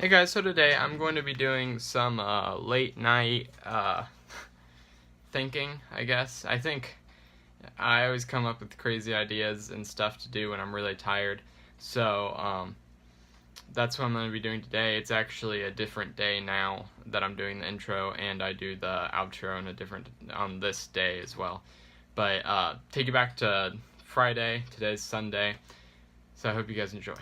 Hey guys, so today I'm going to be doing some late night thinking, I guess. I think I always come up with crazy ideas and stuff to do when I'm really tired. So that's what I'm going to be doing today. It's actually a different day now that I'm doing the intro, and I do the outro on this day as well. But take you back to Friday. Today's Sunday. So I hope you guys enjoy.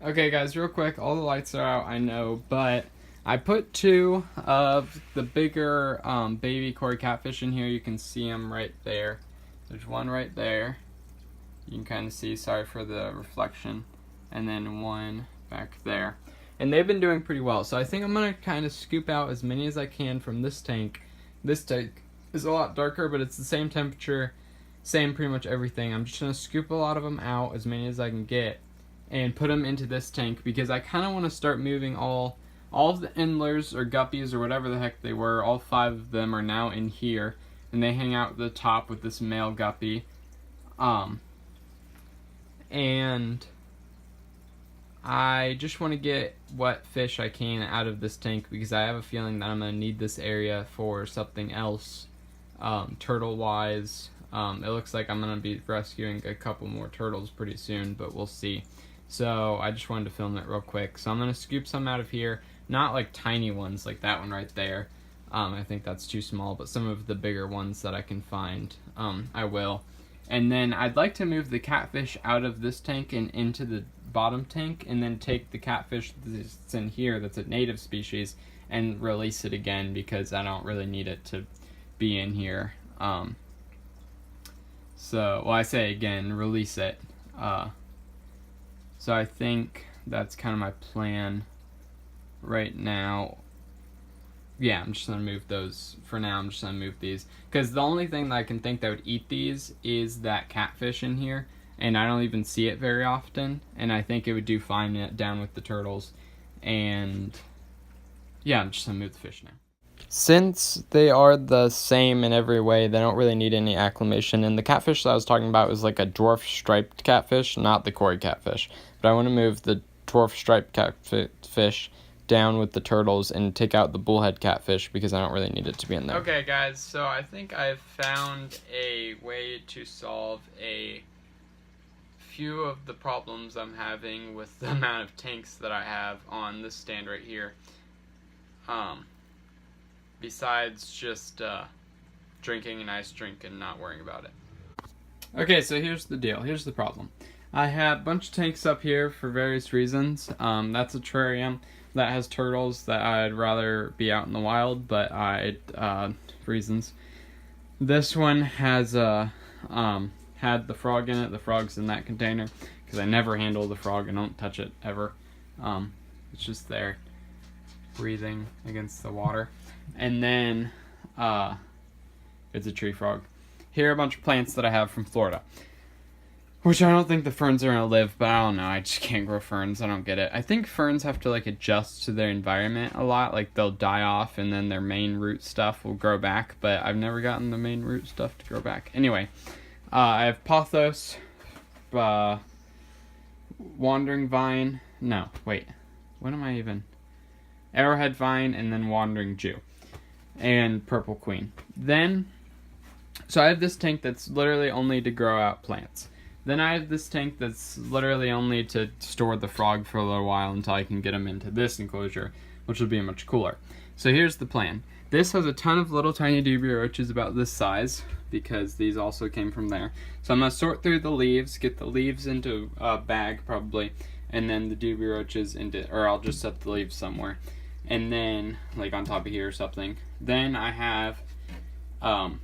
Okay guys, real quick, all the lights are out, I know, but I put two of the bigger baby cory catfish in here. You can see them right there. There's one right there. You can kind of see, sorry for the reflection. And then one back there. And they've been doing pretty well, so I think I'm going to kind of scoop out as many as I can from this tank. This tank is a lot darker, but it's the same temperature, same pretty much everything. I'm just going to scoop a lot of them out, as many as I can get, and put them into this tank because I kind of want to start moving all of the endlers or guppies or whatever the heck they were. All 5 of them are now in here, and they hang out at the top with this male guppy. And I just want to get what fish I can out of this tank because I have a feeling that I'm going to need this area for something else, turtle-wise. It looks like I'm going to be rescuing a couple more turtles pretty soon, but we'll see. So I just wanted to film it real quick. So I'm going to scoop some out of here. Not like tiny ones like that one right there. I think that's too small, but some of the bigger ones that I can find, I will. And then I'd like to move the catfish out of this tank and into the bottom tank, and then take the catfish that's in here, that's a native species, and release it again because I don't really need it to be in here. So, well, I say again, release it. So I think that's kind of my plan right now. Yeah, I'm just going to move those for now. I'm just going to move these. Because the only thing that I can think that would eat these is that catfish in here. And I don't even see it very often. And I think it would do fine down with the turtles. And yeah, I'm just going to move the fish now. Since they are the same in every way, they don't really need any acclimation. And the catfish that I was talking about was like a dwarf striped catfish, not the cory catfish. But I want to move the dwarf striped catfish down with the turtles and take out the bullhead catfish because I don't really need it to be in there. Okay guys, so I think I've found a way to solve a few of the problems I'm having with the amount of tanks that I have on this stand right here. Besides just drinking an ice drink and not worrying about it. Okay, so here's the deal. Here's the problem. I have a bunch of tanks up here for various reasons. That's a terrarium that has turtles that I'd rather be out in the wild, but reasons. This one has had the frog in it. The frog's in that container because I never handle the frog and don't touch it ever. It's just there, breathing against the water. And then it's a tree frog. Here are a bunch of plants that I have from Florida, which I don't think the ferns are going to live, but I don't know. I just can't grow ferns. I don't get it. I think ferns have to like adjust to their environment a lot. Like they'll die off and then their main root stuff will grow back, but I've never gotten the main root stuff to grow back. Anyway, I have pothos, wandering vine. No, wait. What am I even? Arrowhead vine, and then wandering Jew. And purple queen. Then, so I have this tank that's literally only to grow out plants. Then I have this tank that's literally only to store the frog for a little while until I can get him into this enclosure, which will be much cooler. So here's the plan. This has a ton of little tiny dubia roaches about this size, because these also came from there. So I'm going to sort through the leaves, get the leaves into a bag probably, and then the dubia roaches into, or I'll just set the leaves somewhere. And then, like on top of here or something. Then I have, I'm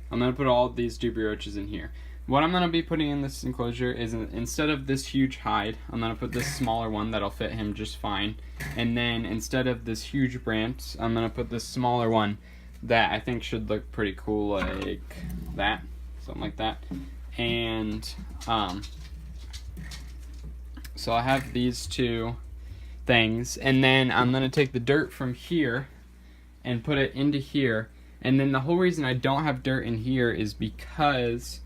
going to put all of these dubia roaches in here. What I'm going to be putting in this enclosure is, instead of this huge hide, I'm going to put this smaller one that'll fit him just fine. And then instead of this huge branch, I'm going to put this smaller one that I think should look pretty cool, like that. Something like that. And, so I have these two things, and then I'm going to take the dirt from here and put it into here. And then the whole reason I don't have dirt in here is because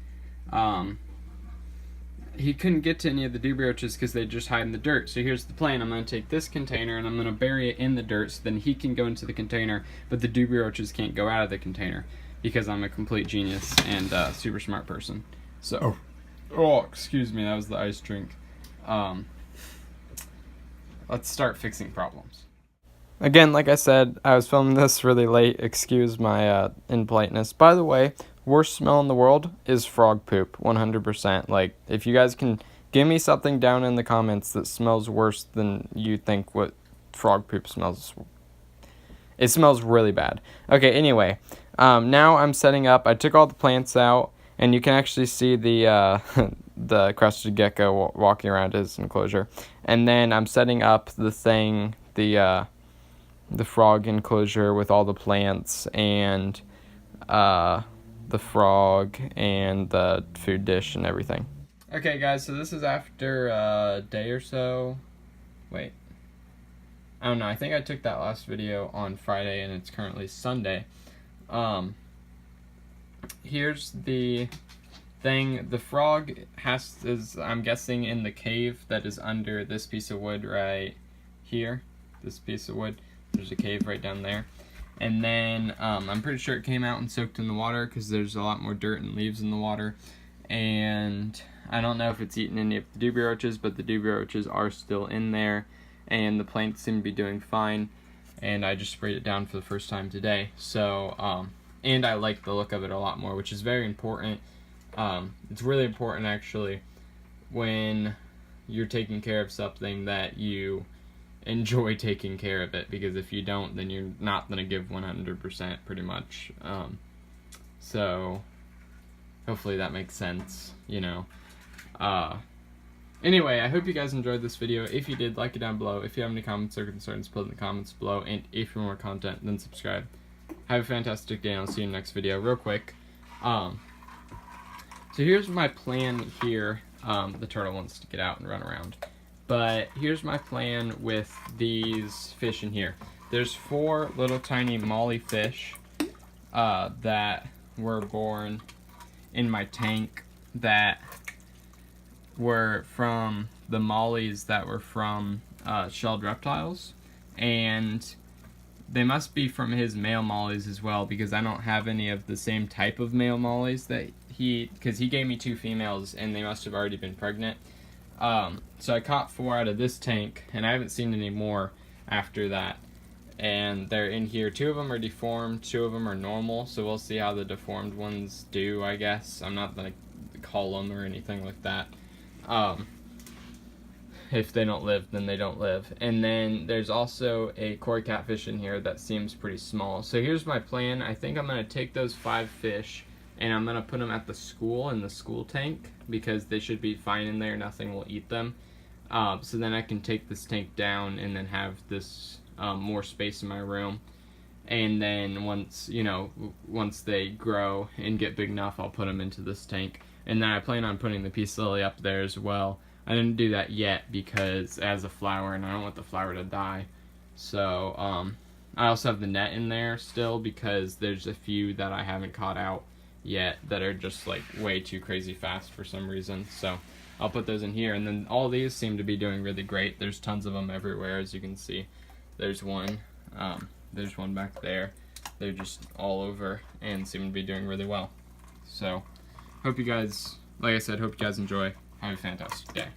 he couldn't get to any of the dewberry roaches because they just hide in the dirt. So here's the plan. I'm going to take this container and I'm going to bury it in the dirt so then he can go into the container, but the dewberry roaches can't go out of the container because I'm a complete genius and super smart person. So, excuse me, that was the ice drink. Let's start fixing problems. Again, like I said, I was filming this really late. Excuse my impoliteness. By the way, worst smell in the world is frog poop, 100%. Like, if you guys can give me something down in the comments that smells worse than you think what frog poop smells. It smells really bad. Okay, anyway, now I'm setting up. I took all the plants out, and you can actually see the the crested gecko walking around his enclosure. And then I'm setting up the thing, the frog enclosure with all the plants and the frog and the food dish and everything. Okay guys, so this is after a day or so. Wait, I don't know, I think I took that last video on Friday and it's currently Sunday. Here's the thing. The frog is, I'm guessing, in the cave that is under this piece of wood right here. This piece of wood. There's a cave right down there. And then I'm pretty sure it came out and soaked in the water because there's a lot more dirt and leaves in the water. And I don't know if it's eaten any of the dewberry roaches, but the dewberry roaches are still in there. And the plants seem to be doing fine. And I just sprayed it down for the first time today. So, and I like the look of it a lot more, which is very important. It's really important, actually, when you're taking care of something that you enjoy taking care of it, because if you don't, then you're not going to give 100% pretty much. So hopefully that makes sense, you know. Anyway, I hope you guys enjoyed this video. If you did, like it down below. If you have any comments or concerns, put it in the comments below. And if you want more content, then subscribe. Have a fantastic day, and I'll see you in the next video. Real quick, so here's my plan here. The turtle wants to get out and run around. But here's my plan with these fish in here. There's 4 little tiny molly fish that were born in my tank that were from the mollies that were from shelled reptiles. And they must be from his male mollies as well, because I don't have any of the same type of male mollies that because he gave me 2 females and they must have already been pregnant. So I caught 4 out of this tank, and I haven't seen any more after that. And they're in here. 2 of them are deformed, 2 of them are normal, so we'll see how the deformed ones do, I guess. I'm not going to call them or anything like that. If they don't live, then they don't live. And then there's also a cory catfish in here that seems pretty small. So here's my plan. I think I'm going to take those 5 fish and I'm going to put them at the school, in the school tank, because they should be fine in there. Nothing will eat them. So then I can take this tank down and then have this more space in my room. And then once they grow and get big enough, I'll put them into this tank. And then I plan on putting the peace lily up there as well. I didn't do that yet because it has a flower and I don't want the flower to die. So I also have the net in there still because there's a few that I haven't caught out yet that are just like way too crazy fast for some reason. So I'll put those in here, and then all these seem to be doing really great. There's tons of them everywhere, as you can see. There's one back there. They're just all over and seem to be doing really well. So hope you guys, like I said, hope you guys enjoy. Have a fantastic day.